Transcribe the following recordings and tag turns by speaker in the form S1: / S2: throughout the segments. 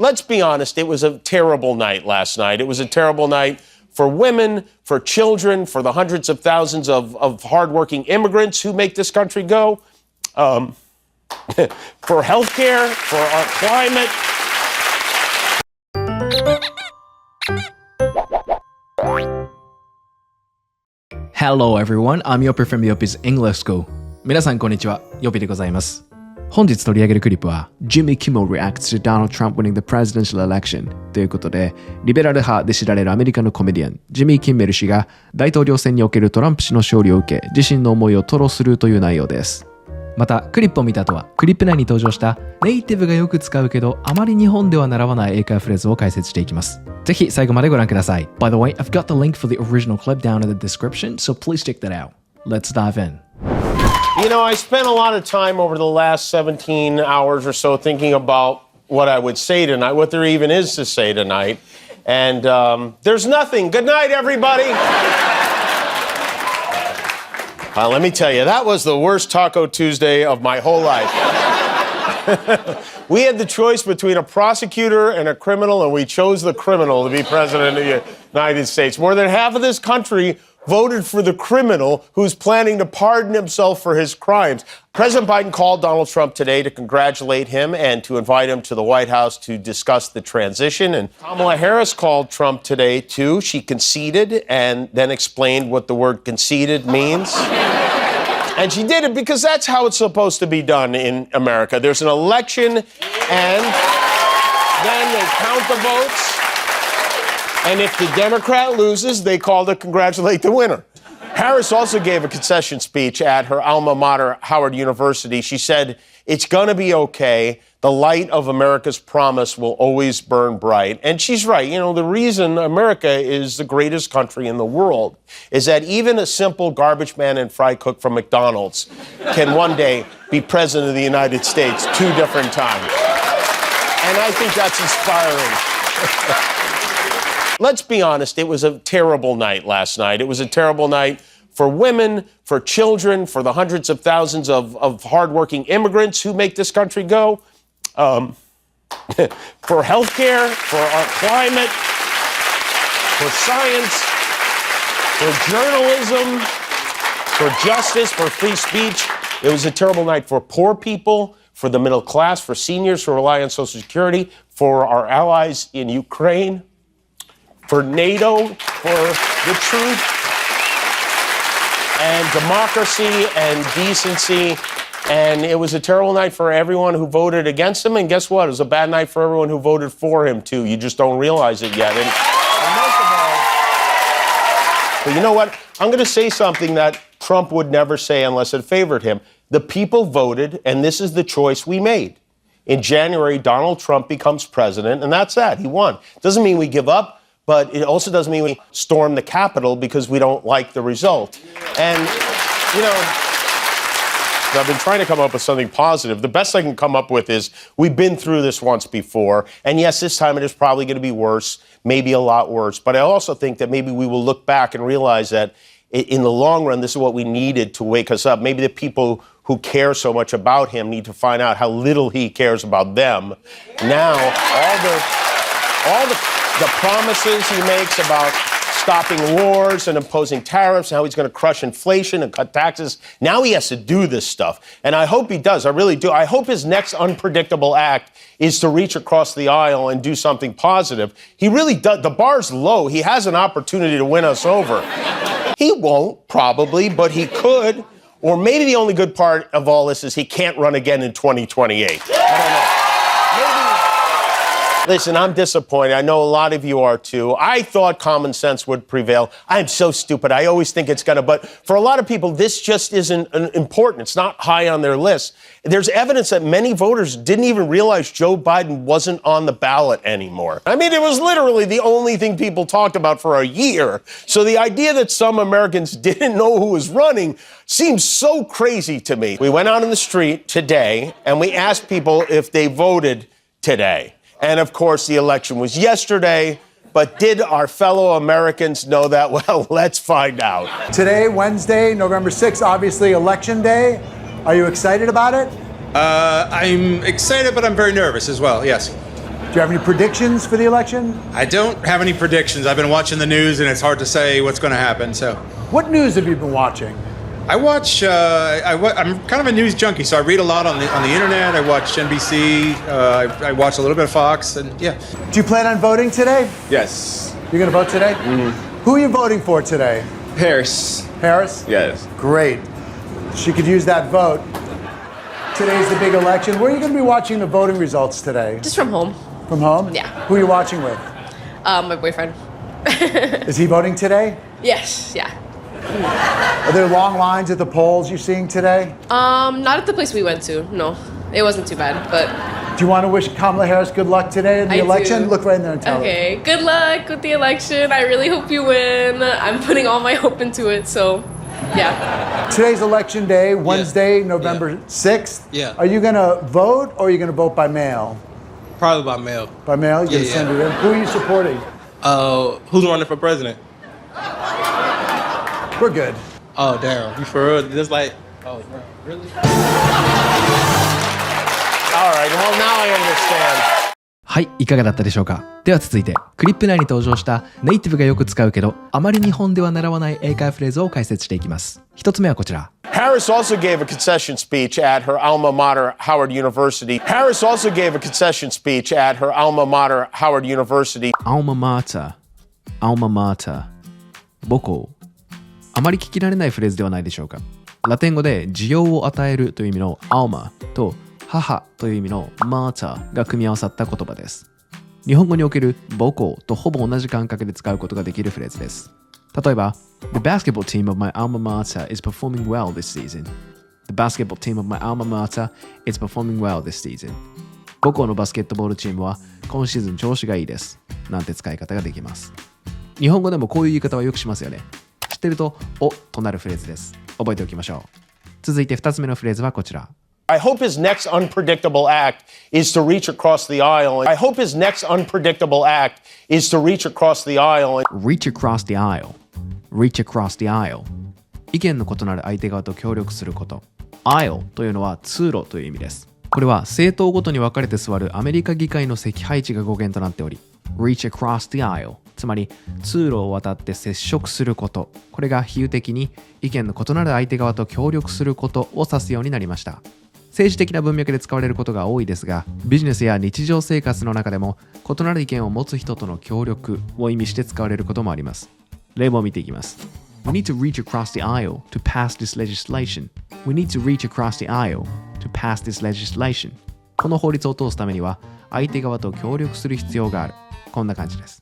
S1: let's be honest, it was a terrible night last night. It was a terrible night for women, for children, for the hundreds of thousands of hardworking immigrants who make this country go, for healthcare, for our climate.
S2: Hello everyone, I'm Yopi from Yopi's English School. 皆さんこんにちは、ヨピでございます。本日取り上げるクリップは Jimmy Kimmel reacts to Donald Trump winning the presidential election ということで、リベラル派で知られるアメリカのコメディアンジミー・キンメル氏が大統領選におけるトランプ氏の勝利を受け、自身の思いを吐露するという内容です。またクリップを見た後はクリップ内に登場したネイティブがよく使うけどあまり日本では習わない英会話フレーズを解説していきます。ぜひ最後までご覧ください。 By the way, I've got the link for the original clip down in the description, so please check that out. Let's dive in.
S1: You know, I spent a lot of time over the last 17 hours or so thinking about what I would say tonight, what there even is to say tonight. And there's nothing. Good night, everybody. Let me tell you, that was the worst Taco Tuesday of my whole life. We had the choice between a prosecutor and a criminal, and we chose the criminal to be president of the United States. More than half of this country voted for the criminal who's planning to pardon himself for his crimes. President Biden called Donald Trump today to congratulate him and to invite him to the White House to discuss the transition. And Kamala Harris called Trump today, too. She conceded and then explained what the word conceded means. And she did it because that's how it's supposed to be done in America. There's an election, and then they count the votes. And if the Democrat loses, they call to congratulate the winner. Harris also gave a concession speech at her alma mater, Howard University. She said, "It's going to be okay. The light of America's promise will always burn bright." And she's right. You know, the reason America is the greatest country in the world is that even a simple garbage man and fry cook from McDonald's can one day be president of the United States 2 different times. And I think that's inspiring. Let's be honest, it was a terrible night last night. It was a terrible night for women, for children, for the hundreds of thousands of hardworking immigrants who make this country go, for healthcare, for our climate, for science, for journalism, for justice, for free speech. It was a terrible night for poor people, for the middle class, for seniors who rely on Social Security, for our allies in Ukraine, for NATO, for the truth and democracy and decency. And it was a terrible night for everyone who voted against him. And guess what? It was a bad night for everyone who voted for him, too. You just don't realize it yet. And most of all, but you know what? I'm going to say something that Trump would never say unless it favored him. The people voted, and this is the choice we made. In January, Donald Trump becomes president, and that's that. He won. Doesn't mean we give up. But it also doesn't mean we storm the Capitol because we don't like the result. And, you know, I've been trying to come up with something positive. The best I can come up with is we've been through this once before. And yes, this time it is probably going to be worse, maybe a lot worse. But I also think that maybe we will look back and realize that in the long run, this is what we needed to wake us up. Maybe the people who care so much about him need to find out how little he cares about them. Now, all the promises he makes about stopping wars and imposing tariffs and how he's going to crush inflation and cut taxes. Now he has to do this stuff. And I hope he does. I really do. I hope his next unpredictable act is to reach across the aisle and do something positive. He really does. The bar's low. He has an opportunity to win us over. He won't, probably, but he could. Or maybe the only good part of all this is he can't run again in 2028. I don't know. Listen, I'm disappointed. I know a lot of you are too. I thought common sense would prevail. I'm so stupid. I always think it's going to. But for a lot of people, this just isn't important. It's not high on their list. There's evidence that many voters didn't even realize Joe Biden wasn't on the ballot anymore. I mean, it was literally the only thing people talked about for a year. So the idea that some Americans didn't know who was running seems so crazy to me. We went out on the street today and we asked people if they voted today. And, of course, the election was yesterday. But did our fellow Americans know that? Well, let's find out.
S3: Today, Wednesday, November 6th, obviously Election Day. Are you excited about it?
S4: I'm excited, but I'm very nervous as well, yes.
S3: you have any predictions for the election?
S4: I don't have any predictions. I've been watching the news, and it's hard to say what's going to happen. So,
S3: What news have you been watching?
S4: I watch. I'm kind of a news junkie, so I read a lot on the internet. I watch NBC. I watch a little bit of Fox, and yeah.
S3: Do you plan on voting today?
S5: Yes.
S3: You're going to vote today? Who are you voting for today?
S5: Harris.
S3: Harris?
S5: Yes.
S3: Great. She could use that vote. Today's the big election. Where are you going to be watching the voting results today?
S6: Just from home.
S3: From home?
S6: Yeah.
S3: Who are you watching with?
S6: My boyfriend.
S3: Is he voting today?
S6: Yes, yeah.
S3: Are there long lines at the polls you're seeing today?
S6: Not at the place we went to. No, it wasn't too bad. But
S3: Do you want to wish Kamala Harris good luck today in the
S6: I
S3: election?
S6: do.
S3: Look right in there and tell her.
S6: okay, good luck with the election. I really hope you win. I'm putting all my hope into it. So, yeah.
S3: Today's election day, Wednesday, November 6th.
S7: Yeah.
S3: Are you going to vote or are you going to vote by mail?
S7: Probably by mail.
S3: By mail? You're going to
S7: Yeah,
S3: send it in? Who are you supporting?
S7: Who's running for president?
S3: We're good.
S7: Oh, damn. You for real? Just like, oh, bro, really?
S1: All right, well, now I understand.
S2: はい、いかがだったでしょうか。では続いて、クリップ内に登場したネイティブがよく使うけど、あまり日本では習わない英会話フレーズを解説していきます。一つ目はこちら。
S1: Harris also gave a concession speech at her alma mater, Howard University. Harris also gave a concession speech at her alma mater, Howard University.
S2: Alma mater, alma mater、母校。あまり聞き慣れないフレーズではないでしょうか。ラテン語で需要を与えるという意味の alma と母という意味の mater が組み合わさった言葉です。日本語における母校とほぼ同じ感覚で使うことができるフレーズです。例えば、The basketball team of my alma mater is performing well this season. The basketball team of my alma mater is performing well this season. 母校のバスケットボールチームは今シーズン調子がいいです。なんて使い方ができます。日本語でもこういう言い方はよくしますよね。知ってると、おとなるフレーズです。覚えておきましょう。続いて2つ目のフレーズはこちら。
S1: I hope his next unpredictable act is to reach across the aisle. I hope his next unpredictable act is to reach across the aisle.
S2: Reach across the aisle. Reach across the aisle. 意見の異なる相手側と協力すること。aisle というのは通路という意味です。これは政党ごとに分かれて座るアメリカ議会の席配置が語源となっており、reach across the aisle、つまり通路を渡って接触すること。これが比喩的に意見の異なる相手側と協力することを指すようになりました。政治的な文脈で使われることが多いですが、ビジネスや日常生活の中でも異なる意見を持つ人との協力を意味して使われることもあります。例文を見ていきます。We need to reach across the aisle to pass this legislation. We need to reach across the aisle to pass this legislation. この法律を通すためには相手側と協力する必要がある。こんな感じです。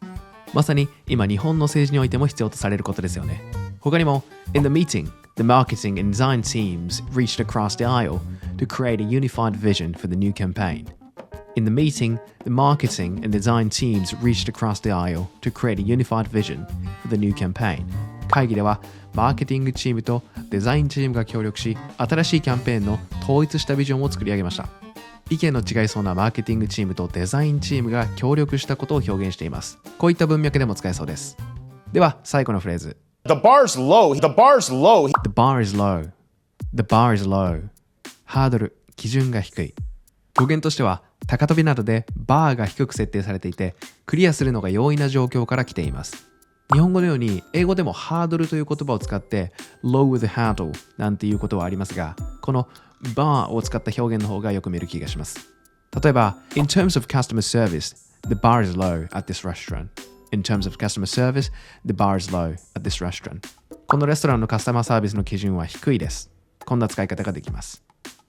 S2: まさに今日本の政治においても必要とされることですよね。他にも In the meeting, the marketing and design teams reached across the aisle to create a unified vision for the new campaign. In the meeting, the marketing and design teams reached across the aisle to create a unified vision for the new campaign. 会議ではマーケティングチームとデザインチームが協力し、新しいキャンペーンの統一したビジョンを作り上げました。意見の違いそうなマーケティングチームとデザインチームが協力したことを表現しています。こういった文脈でも使えそうです。では最後のフレーズ。
S1: The bar's low. The bar's low.
S2: The bar is low. The bar is low. ハードル、基準が低い。語源としては、高跳びなどでバーが低く設定されていて、クリアするのが容易な状況から来ています。日本語のように、英語でもハードルという言葉を使って、low with hurdle なんていうことはありますが、このバーを使った表現の方がよく見る気がします。例えば、In terms of customer service, the bar is low at this restaurant.In terms of customer service, the bar is low at this restaurant. このレストランのカスタマーサービスの基準は低いです。こんな使い方ができます。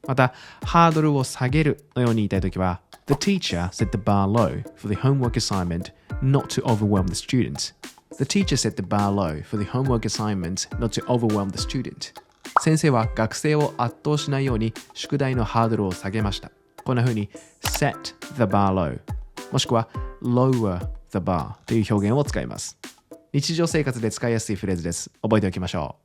S2: また、ハードルを下げるのように言いたいときは、The teacher set the bar low for the homework assignment not to overwhelm the student. The teacher set the bar low for the homework assignment not to overwhelm the student. 先生は学生を圧倒しないように宿題のハードルを下げました。こんな風に set the bar low もしくは lower the bar という表現を使います。日常生活で使いやすいフレーズです。覚えておきましょう。